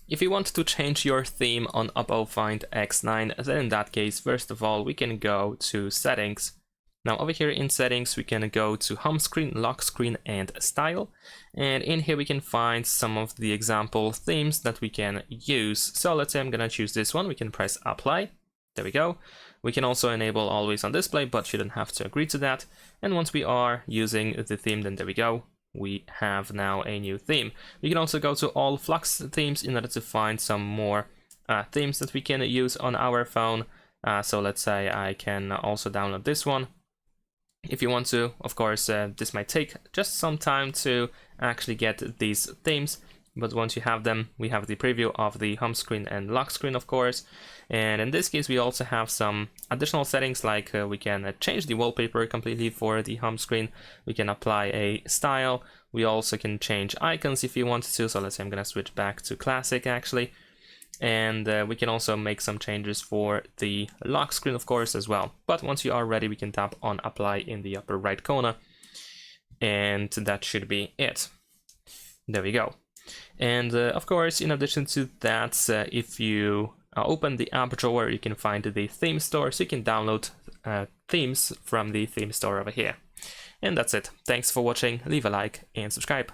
If you want to change your theme on OPPO Find X9, then in that case, first of all, we can go to settings. Now over here in settings, we can go to home screen, lock screen, and style. And in here we can find some of the example themes that we can use. So let's say I'm gonna choose this one. We can press apply. There we go. We can also enable always on display, but you don't have to agree to that. And once we are using the theme, then there we go. We have now a new theme. We can also go to all Flux themes in order to find some more themes that we can use on our phone. So let's say I can also download this one. If you want to, of course, this might take just some time to actually get these themes. But once you have them, we have the preview of the home screen and lock screen, of course. And in this case, we also have some additional settings, like we can change the wallpaper completely for the home screen. We can apply a style. We also can change icons if you want to. So let's say I'm going to switch back to classic, actually. And we can also make some changes for the lock screen, of course, as well. But once you are ready, we can tap on apply in the upper right corner. And that should be it. There we go. And of course, in addition to that, if you open the app drawer, you can find the theme store, so you can download themes from the theme store over here. And that's it. Thanks for watching, leave a like and subscribe.